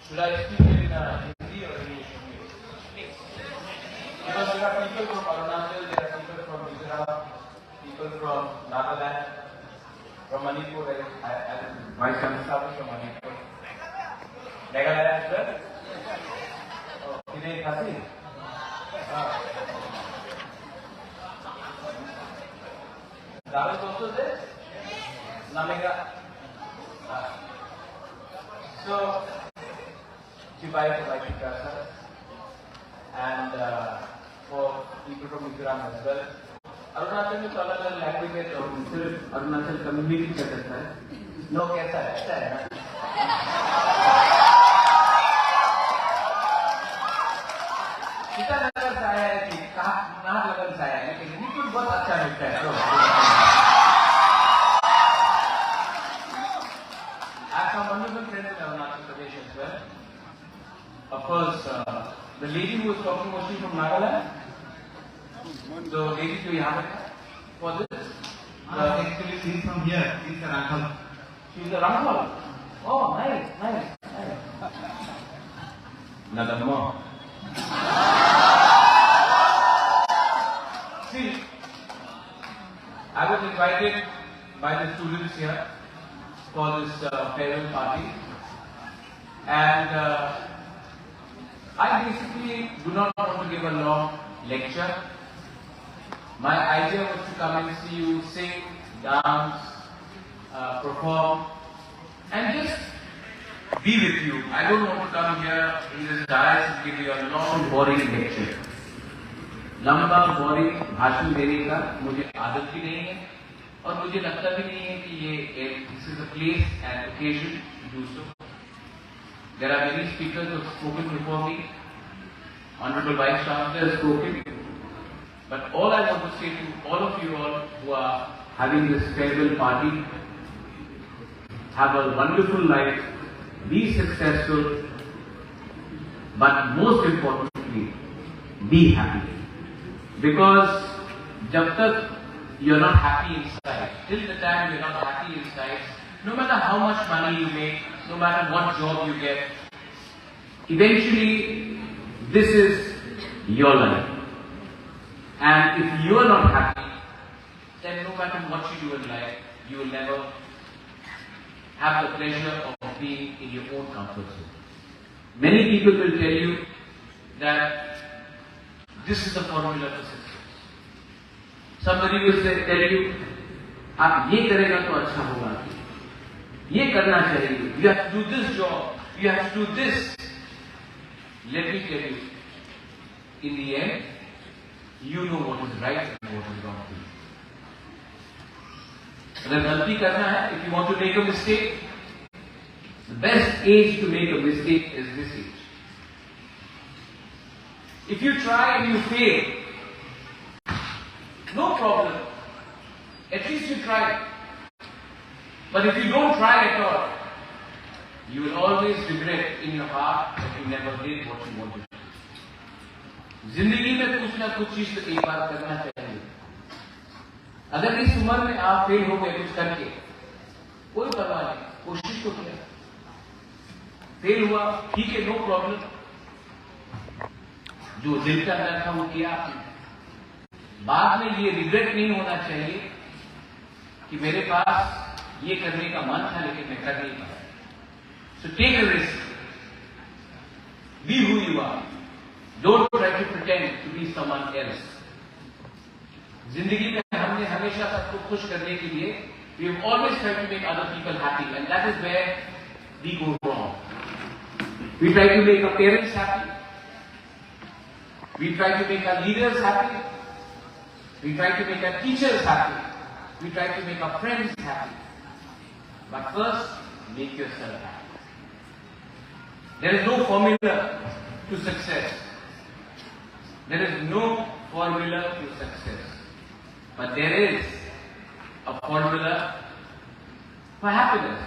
Should I speak in Hindi or English? Because there are people from Arunachal, there are people from Gujarat, people from Nagaland, from Manipur. My son is from Manipur. Nagaland as well? Oh, today Kasi? That is also there? Namega? So, Chibai Kwchar and for people from Mizoram as well. Arunachal में तो अलग-अलग language है तो सिर्फ Arunachal community कर सकता है. No कैसा है? ऐसा है ना? सीतानगर से आया है कि नाहरलगुन से आया है लेकिन हिंदी कुछ बहुत अच्छा लिखता है. I have some wonderful friends in Arunachal Pradesh as well. Of course, the lady who was talking was she from Nagaland? The lady to यहाँ for this? Actually, she's from here. She's a Ranghal. She's a Ranghal. Oh, nice. Nadamma. See, I was invited by the students here for this farewell party, and I basically do not want to give a long lecture. My idea was to come and see you sing, dance, perform, and just be with you. I don't want to come here in this dais and give you a long, boring lecture. लंबा boring भाषण देने का मुझे आदत भी नहीं है और मुझे लगता भी नहीं है कि ये this is a place and occasion to do so. There are many speakers who have spoken before me. Honorable Vice Chancellor has spoken. But all I want to say to all of you all who are having this farewell party, have a wonderful life, be successful, but most importantly, be happy. Because jab tak you're not happy inside, till the time you're not happy inside, no matter how much money you make, no matter what job you get, eventually this is your life. And if you are not happy, then no matter what you do in life, you will never have the pleasure of being in your own comfort zone. Many people will tell you that this is the formula for success. Somebody will tell you, आप ये करेगा तो अच्छा होगा, ये करना चाहिए, you have to do this job, you have to do this. Let me tell you, in the end, you know what is right and what is wrong for you. अगर गलती करना है, if you want to make a mistake, the best age to make a mistake is this age. If you try and you fail, no problem. At least you tried. But if you don't try at all, you will always regret in your heart that you never did what you wanted to do. जिंदगी में कुछ ना कुछ चीज तो एक बार करना चाहिए. अगर इस उम्र में आप फेल हो गए कुछ करके, कोई परवाह नहीं, कोशिश तो किया. फेल हुआ, ठीक है, नो प्रॉब्लम. जो दिल का डर था वो किया आपने. बाद में ये रिग्रेट नहीं होना चाहिए कि मेरे पास ये करने का मन था लेकिन मैं कर नहीं पाया. So take a risk. Be who you are. Don't try to pretend to be someone else. जिंदगी में हमने हमेशा सबको खुश करने के लिए we have always tried to make other people happy, and that is where we go wrong. We try to make our parents happy. We try to make our leaders happy. We try to make our teachers happy. We try to make our friends happy. But first, make yourself happy. There is no formula to success. There is no formula to success. But there is a formula for happiness.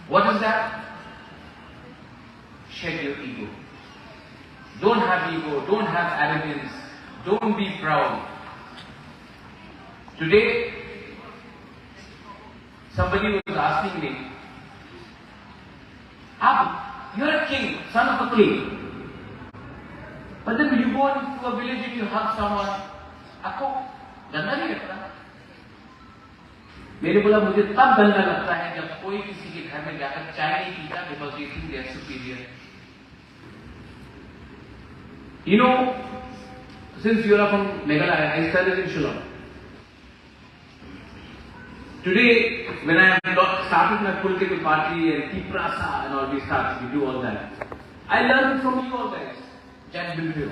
What is that? Shed your ego. Don't have ego, don't have arrogance, don't be proud. Today, somebody was asking me, आप You're a king, son of a king. But then when you go into a village and you hug someone, आपको गंदा नहीं लगता? मैंने बोला मुझे तब गंदा लगता है जब कोई किसी के घर में जाकर चाय नहीं पीता because they think they are superior. You know, since you are from Meghalaya, I studied in Shillong. Today, when I started my political party and Tripura and all these stuff, we do all that. I learned from you all guys. Jack Bilbio.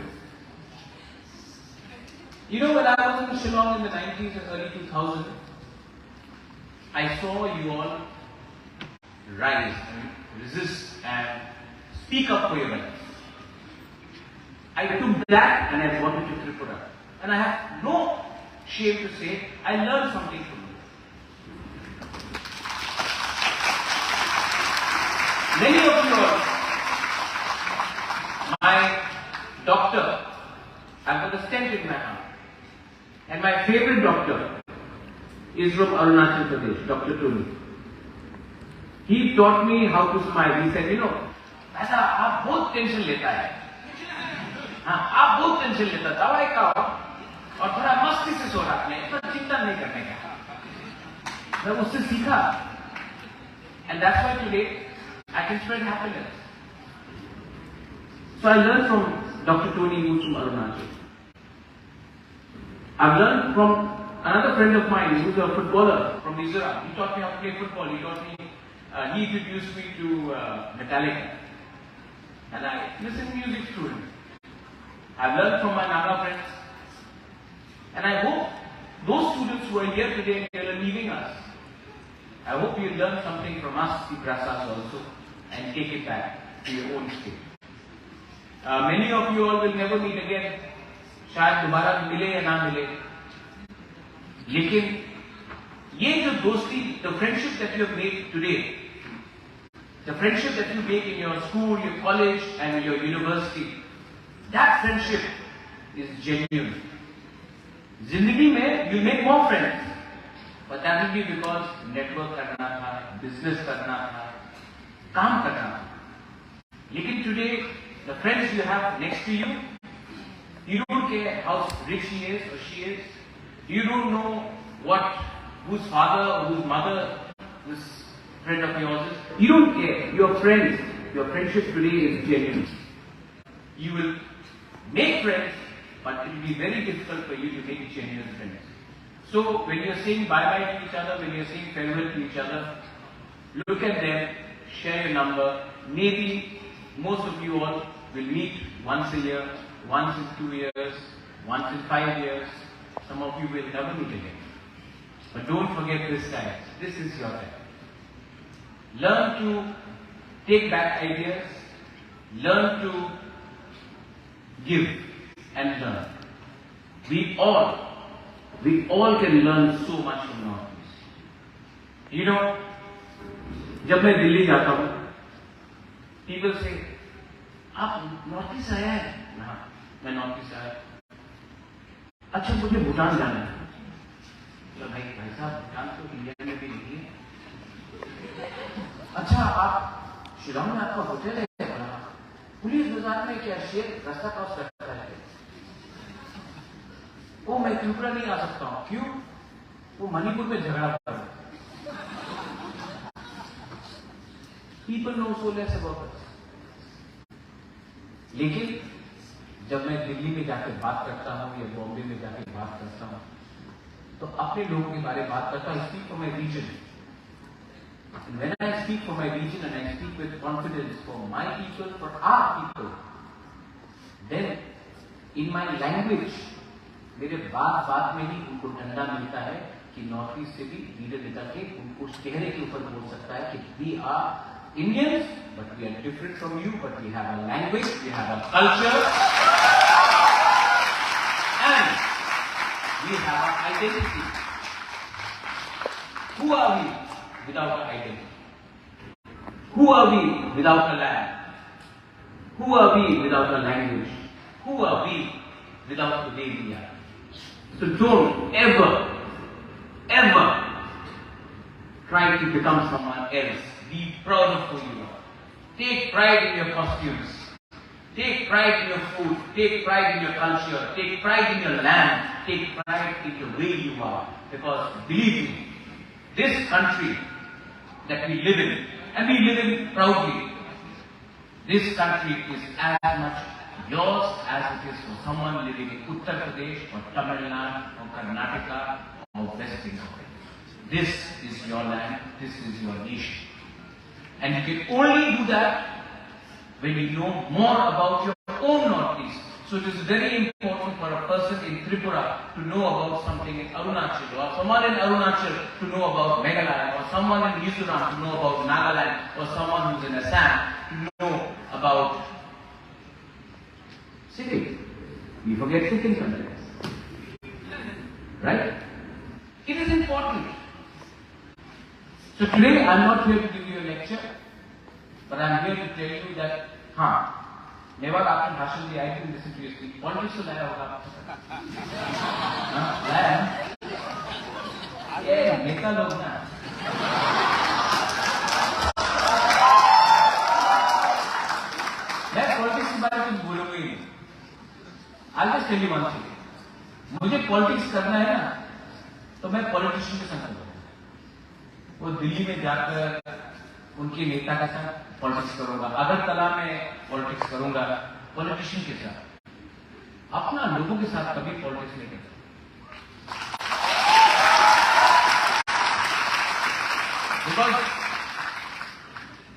You know, when I was in Shillong in the 90s and early 2000s, I saw you all rise and resist and speak up for your rights. I took that and I brought it to Tripura. And I have no shame to say, I learned something from you. Many of you all, my doctor, I've got a stent in my arm. And my favorite doctor is from Arunachal Pradesh, Dr. Tony. He taught me how to smile. He said, you know, ऐसा आप बहुत tension लेता है, हाँ आप बहुत tension लेता है, दवाई खाओ और थोड़ा मस्ती से सो रखने, इतना चिंता नहीं करने का। मैं उससे सीखा, and that's why today I can spread happiness. So I learned from Dr. Tony, who's from Arunachal. I've learned from another friend of mine who's a footballer from Mizoram. He taught me how to play football. He taught me, he introduced me to Metallica. And I listened to music through him. I've learned from my Naga friends. And I hope those students who are here today and are leaving us, I hope you learn something from us, the Prasas also, and take it back to your own state. Many of you all will never meet again. शायद दोबारा मिले या ना मिले, लेकिन ये जो दोस्ती, the friendship that you have made today, the friendship that you make in your school, your college and your university, that friendship is genuine. जिंदगी में you make more friends, but that will be because network करना था, business करना था, काम करना था. लेकिन today the friends you have next to you, you don't care how rich he is or she is. You don't know whose father or whose mother this friend of yours is. You don't care. Your friends, your friendship today is genuine. You will make friends, but it will be very difficult for you to make genuine friends. So when you are saying bye-bye to each other, when you are saying farewell to each other, look at them, share your number. Maybe most of you all will meet once a year, once in 2 years, once in 5 years. Some of you will never meet again. But don't forget this time. This is your time. Learn to take back ideas. Learn to give and learn. We all can learn so much from Northeast. You know, जब मैं दिल्ली जाता हूँ, people say, आप Northeast आया है? हाँ, मैं Northeast आया. अच्छा मुझे भूटान जाना है. तो भाई साहब भूटान तो इंडिया में भी नहीं है. अच्छा आप शिलोंग में आपका होटल है? पुलिस बाजार में क्या शेर रास्ता क्रॉस करता है? ओ मैं त्रिपुरा नहीं आ सकता हूँ. क्यों? वो मणिपुर में झगड़ा कर रहा है. People know so less about us. लेकिन जब मैं दिल्ली में जाकर बात करता हूँ या बॉम्बे में जाकर बात करता हूँ, तो अपने लोगों के बारे में बात करता हूँ. I speak for my region. And when I speak for my region and I speak with confidence for my people, for our people, then in my language, मेरे बात में ही उनको डंडा मिलता है कि नॉर्थ ईस्ट से भी लीडर निकल के उनको चेहरे के ऊपर बोल सकता है कि we are Indians, but we are different from you, but we have a language, we have a culture, and we have an identity. Who are we without an identity? Who are we without a land? Who are we without a language? Who are we without the way we are? So don't ever try to become someone else. Be proud of who you are. Take pride in your costumes. Take pride in your food. Take pride in your culture. Take pride in your land. Take pride in the way you are. Because believe me, this country that we live in, and we live in proudly, this country is as much yours as it is for someone living in Uttar Pradesh or Tamil Nadu or Karnataka or West Bengal. This is your land, this is your nation. And you can only do that when you know more about your own Northeast. So it is very important for a person in Tripura to know about something in Arunachal, or someone in Arunachal to know about Meghalaya, or someone in Mizoram to know about Nagaland, or someone who's in Assam to know about Sikkim. We forget Sikkim sometimes. Right? It is important. So today I am not here to give you a lecture, but I am here to tell you that, Mewar आपने भाषण दिया, I didn't listen to your speech. Politics तो लाया होगा, लाया? ये नेता लोग ना, मैं politics के बारे में कुछ बोलूँगा ही नहीं. I'll just tell you one thing. मुझे politics करना है ना, तो मैं politician के संग करूँगा. वो दिल्ली में जाकर उनके नेता के साथ पॉलिटिक्स करूंगा, अगरतला में पॉलिटिक्स करूंगा, पॉलिटिशियन के साथ. अपना लोगों के साथ कभी पॉलिटिक्स नहीं करता. Because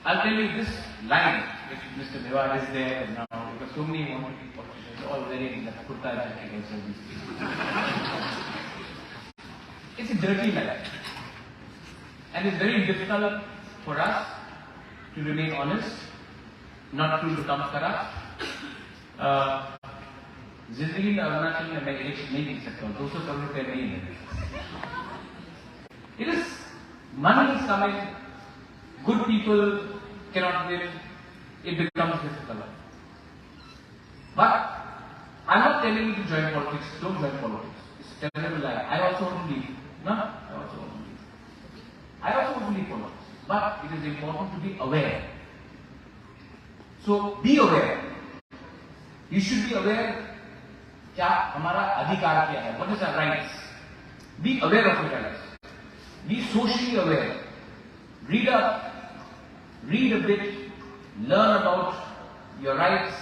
I'll tell you this line, which Mr. Mewar is there now, because so many want to be politicians, all wearing the kurta jacket and so these. It's a dirty life. And it's very difficult for us to remain honest, not to become corrupt. जिंदगी में अरुणाचल में मैं election नहीं जीत सकता हूँ, 200 करोड़ रुपए नहीं है. It is money is coming, good people cannot win, it becomes difficult. But I'm not telling you to join politics, don't join politics. It's a terrible lie. I also want to leave. No? I also want to leave politics. But it is important to be aware. So be aware. You should be aware क्या हमारा अधिकार क्या है. What is our rights? Be aware of your rights. Be socially aware. Read up, read a bit, learn about your rights.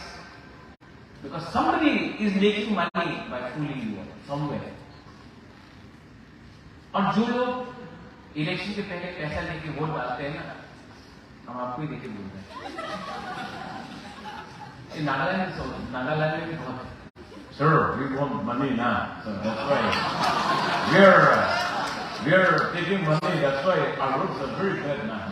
Because somebody is making money by fooling you somewhere. और जो लोग election के पहले पैसा लेके vote डालते हैं ना, हम आपको ही देखे बोल रहे हैं. नागालैंड में भी बहुत, sir, we want money now, so that's why we are taking money. That's why our roads are very bad now.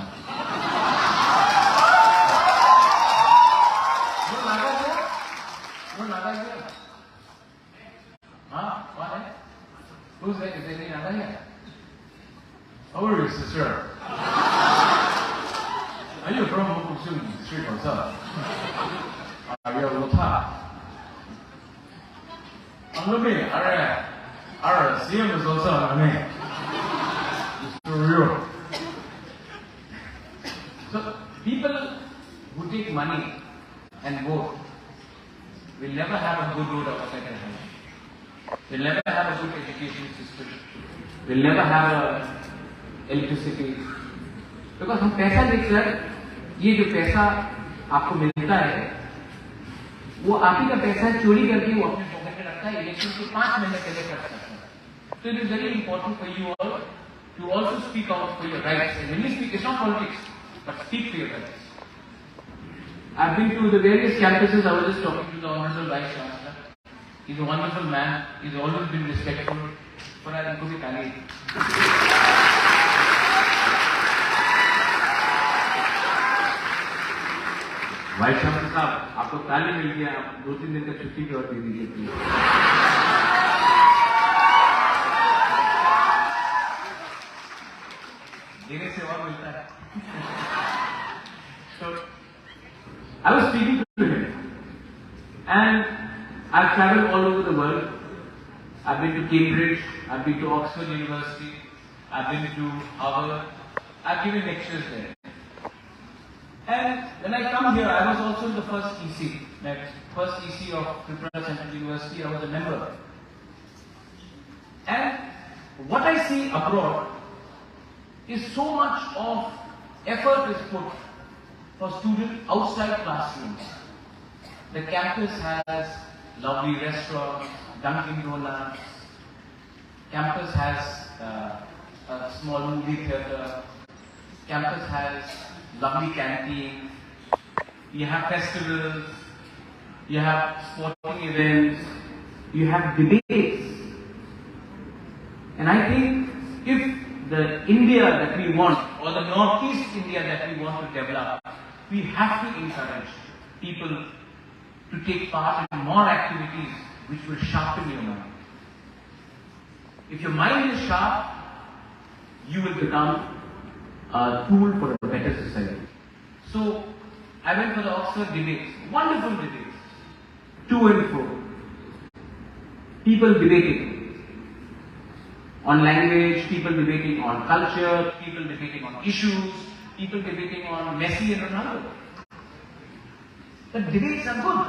वो नागा गया, हाँ, कौन है? Who's that? Is there any Naga here? How are you, sister? Are you from Mokuksun Street or something? Are you a Lota? On me, our CM is also on me. It's too real. So, people who take money and vote will never have a good road outside their house. Will never have a good education system. Will never have a electricity. Because हम पैसा लेकर, ये जो पैसा आपको मिलता है, वो आप ही का पैसा चोरी करके वो अपने पॉकेट में रखता है, इलेक्शन के 5 महीने पहले कर सकता है. So it is very important for you all to also speak out for your rights. And when you speak, it's not politics, but speak for your rights. I've been to the various campuses. I was just talking to the Honorable Vice Chancellor. He's a wonderful man. He's always been respectful. पर आज इनको भी ताली. Vice chancellor साहब, आपको ताली मिल गया. आप 2-3 दिन तक छुट्टी की और दे दीजिए प्लीज. देने से और मिलता है. So, I was speaking to him, and I've traveled all over the world. I've been to Cambridge, I've been to Oxford University, I've been to Harvard, I've given lectures there. And when I come here, I was also in the first EC, that first EC of Tripura Central University. I was a member. And what I see abroad is so much of effort is put for students outside classrooms. The campus has lovely restaurants, Dunkin' Donuts. Campus has a small movie theatre. Campus has lovely canteen. You have festivals. You have sporting events. You have debates. And I think if the India that we want, or the Northeast India that we want to develop, we have to encourage people to take part in more activities which will sharpen your mind. If your mind is sharp, you will become a tool for a better society. So, I went for the Oxford debates, wonderful debates, to and fro. People debating on language, people debating on culture, people debating on issues, people debating on Messi and Ronaldo. The debates are good.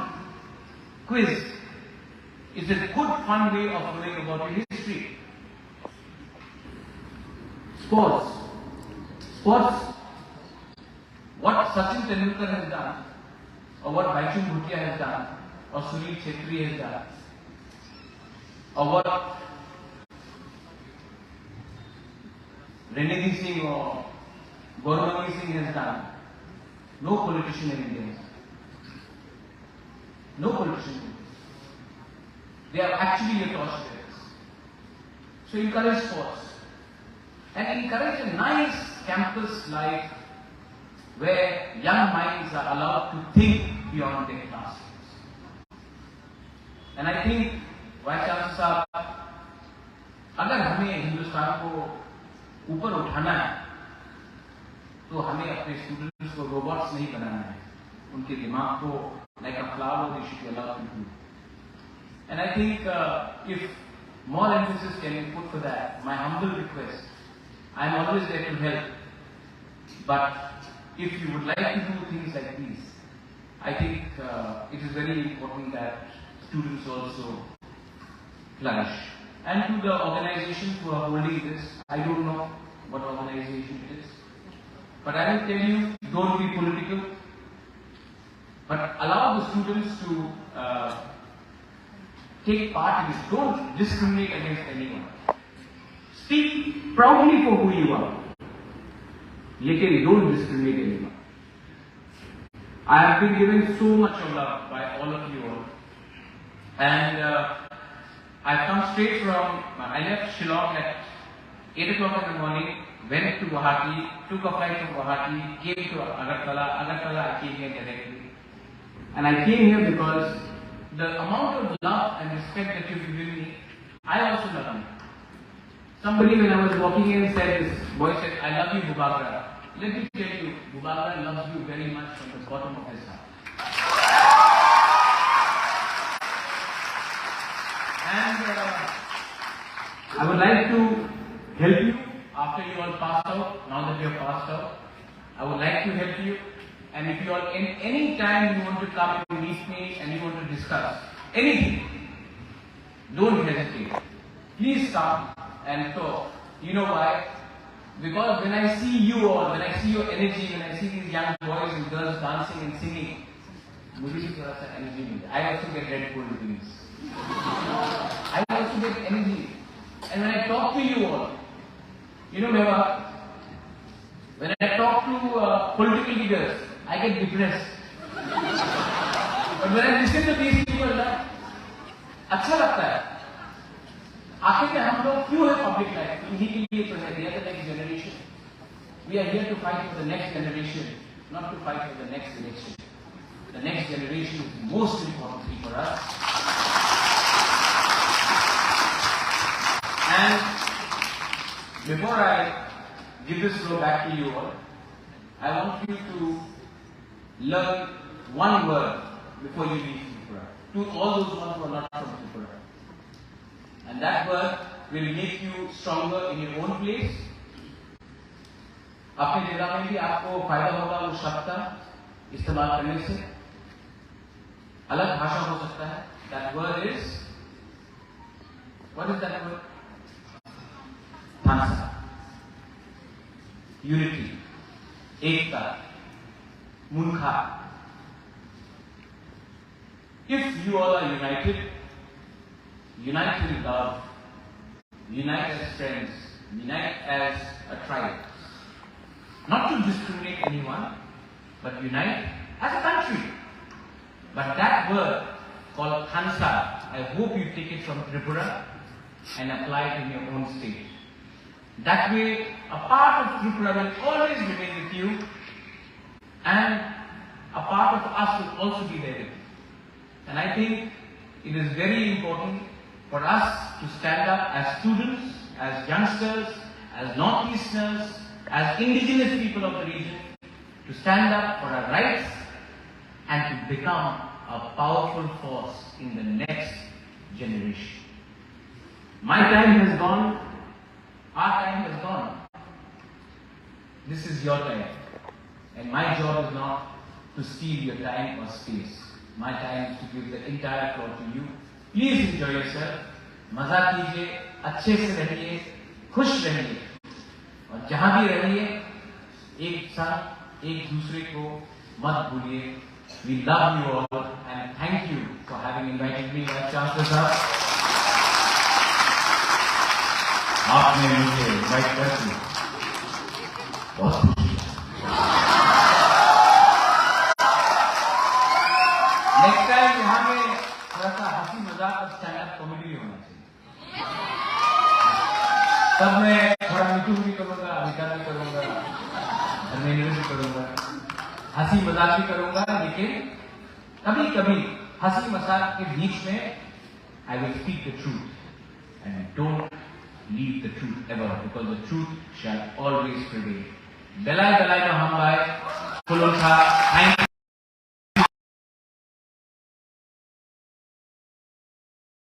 Quiz is a good, fun way of knowing about your history. Sports. What Sachin Tendulkar has done, or what Baichung Bhutia has done, or Sunil Chhetri has done, or what Rene Singh or Gaurav Singh has done, no politician in India has done. No politician. They are actually your torch bearers. So encourage sports. And encourage a nice campus life where young minds are allowed to think beyond their classrooms. And I think, Vice Chancellor साहब, अगर हमें हिंदुस्तान को ऊपर उठाना है, तो हमें अपने स्टूडेंट्स को रोबोट्स नहीं बनाना है. उनके दिमाग को like a flower, they should be allowed to do. And I think if more emphasis can be put for that, my humble request, I am always there to help. But if you would like to do things like these, I think it is very important that students also flourish. And to the organizations who are holding this, I don't know what organization it is, but I will tell you, don't be political, but allow the students to take part in this. Don't discriminate against anyone. Speak proudly for who you are. Yet don't discriminate anyone. I have been given so much of love by all of you all. And I've come straight from, I left Shillong at 8 o'clock in the morning, went to Guwahati, took a flight from Guwahati, came to Agartala, I came here directly. And I came here because the amount of love and respect that you've given me, I also love you. Somebody when I was walking in said, this boy said, I love you, Bubagra. Let me tell you, Bubagra loves you very much from the bottom of his heart. And I would like to help you after you all passed out, now that you have passed out. I would like to help you. And if you all, in any time you want to come and meet me and you want to discuss anything, don't hesitate. Please come and talk. You know why? Because when I see you all, when I see your energy, when I see these young boys and girls dancing and singing, I also get red cold wings. I also get energy. And when I talk to you all, you know, Meva, when I talk to political leaders, I get depressed. But when I listen to these people, अच्छा लगता है. आखिर में हम लोग क्यों है public life? इन्हीं के लिए तो है. They are the next generation. We are here to fight for the next generation, not to fight for the next election. The next generation is the most important thing for us. And before I give this floor back to you all, I want you to learn one word before you leave Tripura. To all those ones who are not from Tripura. And that word will make you stronger in your own place अपनी जगह में भी आपको फायदा होगा उस शब्द का इस्तेमाल करने से। अलग भाषा हो सकता है। That word is, what is that word? Tansa. Unity. Ekta. Munkha. If you all are united, unite in love, unite as friends, unite as a tribe. Not to discriminate anyone, but unite as a country. But that word called Khansa, I hope you take it from Tripura and apply it in your own state. That way, a part of Tripura will always remain with you, and a part of us will also be there with you. And I think it is very important for us to stand up as students, as youngsters, as Northeasterners, as indigenous people of the region, to stand up for our rights and to become a powerful force in the next generation. My time has gone, our time has gone. This is your time. And my job is not to steal your time or space. My time is to give the entire floor to you. Please enjoy yourself. मजा कीजिए, अच्छे से रहिए, खुश रहिए, और जहां भी रहिए, एक साथ एक दूसरे को मत भूलिए. We love you all and thank you for having invited me, Vice Chancellor साहब. आपने मुझे इनवाइट करके बहुत खुशी है. नेक्स्ट टाइम यहाँ में थोड़ा सा हंसी मजाक और स्टैंड अप कॉमेडी होना चाहिए. तब मैं थोड़ा मीठू भी करूंगा, अमिता भी करूंगा, धर्मेंद्र भी करूंगा, हंसी मजाक भी करूंगा, लेकिन कभी कभी हंसी मजाक के बीच में I will speak the truth and don't leave the truth ever, because the truth shall always prevail. Belai belai no hambai, Kwchar, thank you.